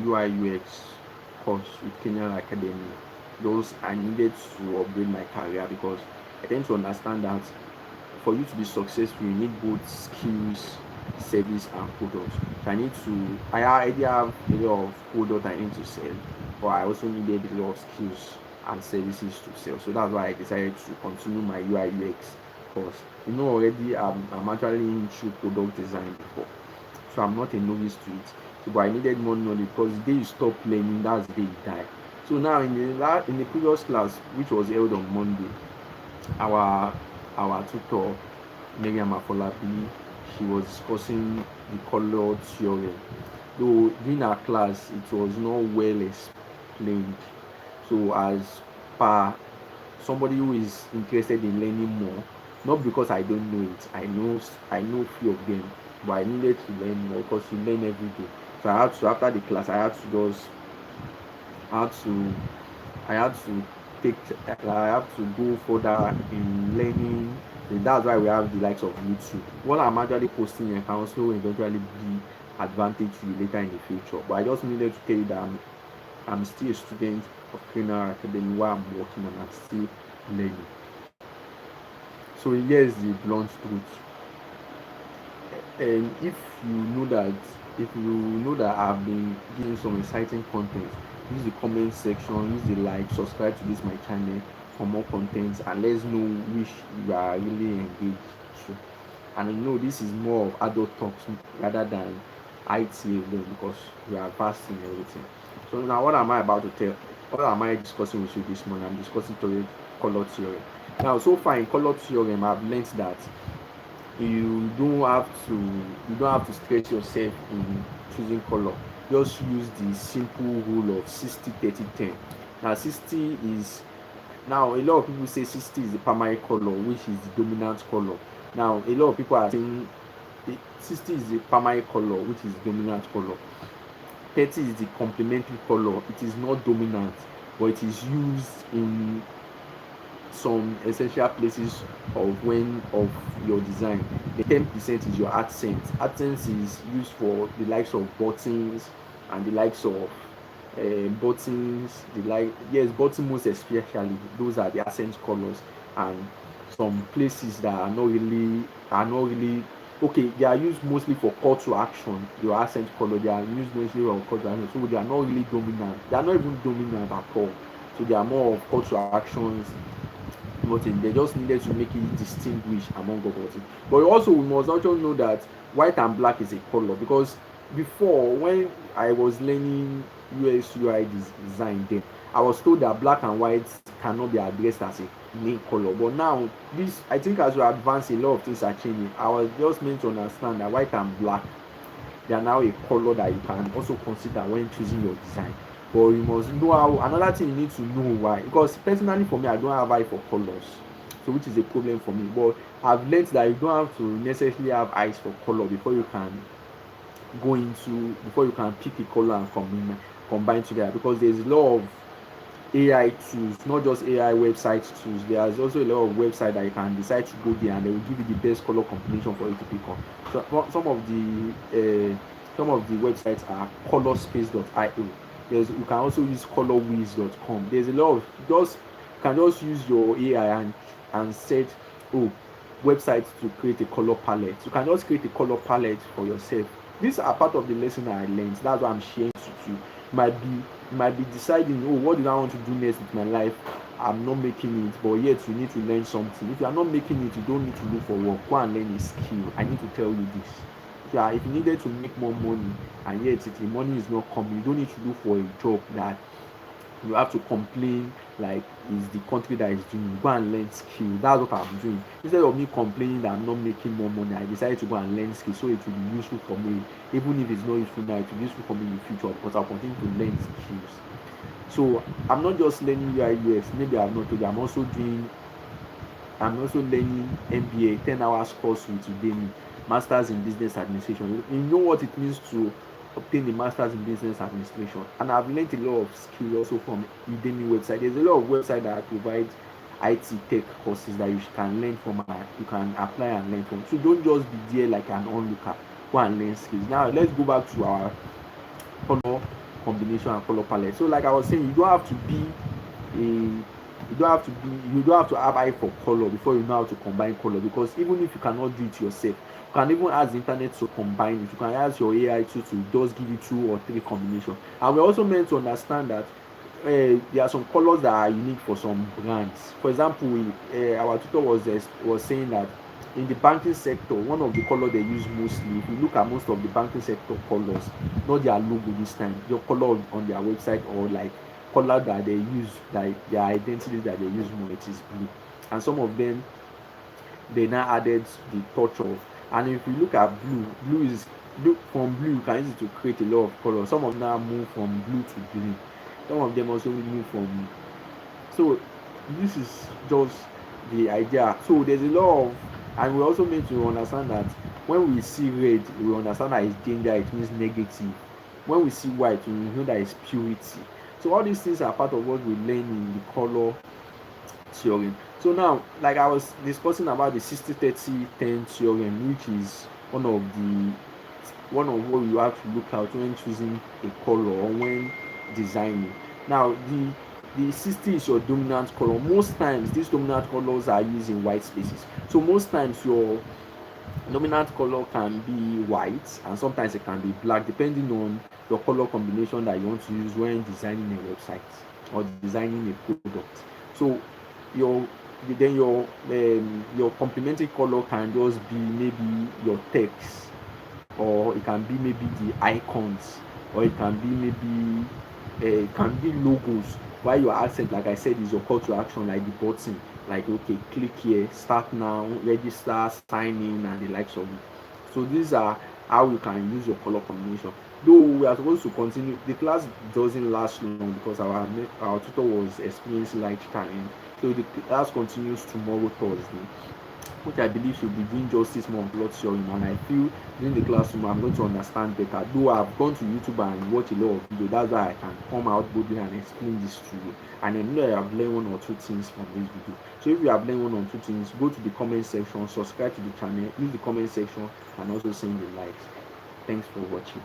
UI UX course with Kinel Academy. Those I needed to upgrade my career because I tend to understand that for you to be successful, you need both skills, service, and products. So I already have a lot of product I need to sell, but I also needed a lot of skills and services to sell. So that's why I decided to continue my UI UX course. Already I'm actually into product design before, so I'm not a novice to it. So, but I needed more knowledge because the day you stop learning, that's the day you die. So now in the previous class, which was held on Monday, our tutor Miriam Afolabi, she was discussing the color theorem. Though during our class it was not well explained. So as per somebody who is interested in learning more, not because I don't know it, I know few of them, but I needed to learn more because you learn every day. So I had to, after the class, I had to I had to I have to go further in learning. So that's why we have the likes of YouTube. What I'm actually posting here can also eventually be advantage to you later in the future. But I just needed to tell you that I'm still a student of Kinel Academy while I'm working and I'm still learning. So here's the blunt truth. And if you know that I've been giving some exciting content, use the comment section, use the like, subscribe to this my channel for more content, and let's know which you are really engaged to. And this is more of adult talks rather than IT alone because we are vast in everything. So now what am I discussing with you this morning? I'm discussing color theory. Now so far in color theorem I've learned that you don't have to stress yourself in choosing color. Just use the simple rule of 60-30-10. Now 60 is, now a lot of people say 60 is the primary color, which is the dominant color. Now a lot of people are saying 60 is the primary color, which is the dominant color. 30 is the complementary color. It is not dominant, but it is used in some essential places of your design. The 10% is your accent. Accent is used for the likes of buttons and the likes of buttons. Button most especially. Those are the accent colors, and some places that are not really okay. They are used mostly for call to action. Your accent color, they are used mostly for call to action, so they are not really dominant. They are not even dominant at all. So they are more of call to actions, nothing. They just needed to make it distinguish among other things. But also we must also know that white and black is a color, because before, when I was learning US UI design, then I was told that black and white cannot be addressed as a main color. But now, this, I think, as we advance, a lot of things are changing. I was just meant to understand that white and black, they are now a color that you can also consider when choosing your design. But you must know how. Another thing, you need to know why. Because personally, for me, I don't have eye for colors, so which is a problem for me. But I've learned that you don't have to necessarily have eyes for color before you can pick a color and combine together. Because there's a lot of AI tools, not just AI website tools. There's also a lot of website that you can decide to go there and they will give you the best color combination for you to pick on. So some of the websites are colorspace.io. You can also use colorwiz.com. There's a lot of, just you can just use your AI and set, oh, websites to create a color palette. You can just create a color palette for yourself. These are part of the lesson I learned. That's why I'm sharing with you. Might be deciding, oh, what do I want to do next with my life? I'm not making it, but yet you need to learn something. If you are not making it, you don't need to look for work. Go and learn a skill. I need to tell you this. If you needed to make more money and yet if the money is not coming, you don't need to look for a job that you have to complain like it's the country that is doing. Go and learn skill. That's what I'm doing. Instead of me complaining that I'm not making more money, I decided to go and learn skill so it will be useful for me. Even if it's not useful now, it will be useful for me in the future because I'll continue to learn skills. So I'm not just learning UI UX. Maybe I've not told you. I'm also learning MBA, 10 hours course with Udemy, Masters in Business Administration. You know what it means to obtain a Masters in Business Administration. And I've learned a lot of skill also from Udemy website. There's a lot of website that provide IT tech courses that you can learn from and you can apply and learn from. So don't just be there like an onlooker. Go and learn skills. Now let's go back to our color combination and color palette. So like I was saying, you don't have to have eye for color before you know how to combine color, because even if you cannot do it yourself, you can even ask the internet to combine it. You can ask your AI to just give you 2 or 3 combination. And we're also meant to understand that there are some colors that are unique for some brands. For example, our tutor was saying that in the banking sector, one of the color they use mostly, if you look at most of the banking sector colors, not their logo this time, your color on their website, or like color that they use, like their identity that they use more, it is blue. And some of them, they now added the touch of, and if you look at blue, from blue you can use it to create a lot of color. Some of them now move from blue to green, some of them also move from, so this is just the idea. So there's a lot of, and we also need to understand that when we see red, we understand that it's danger, it means negative. When we see white, we know that it's purity. So all these things are part of what we learn in the color theorem. So now, like I was discussing about the 60-30-10 theorem, which is one of what you have to look out when choosing a color or when designing. Now, the 60 is your dominant color. Most times, these dominant colors are used in white spaces. So most times, your dominant color can be white, and sometimes it can be black, depending on your color combination that you want to use when designing a website or designing a product. So your your complementary color can just be maybe your text, or it can be maybe the icons, or it can be maybe it can be logos, while your accent, like I said, is your call to action, like the button, like okay, click here, start now, register, sign in, and the likes of it. So these are how you can use your color combination. Though we are supposed to continue, the class doesn't last long because our tutor was experiencing light challenge. So the class continues tomorrow, Thursday, which I believe should be doing justice more on plot theorem. And I feel during the classroom I'm going to understand better. Though I've gone to YouTube and watched a lot of videos, that's why I can come out boldly and explain this to you. And I know I have learned 1 or 2 things from this video. So if you have learned 1 or 2 things, go to the comment section, subscribe to the channel, use the comment section, and also send the likes. Thanks for watching.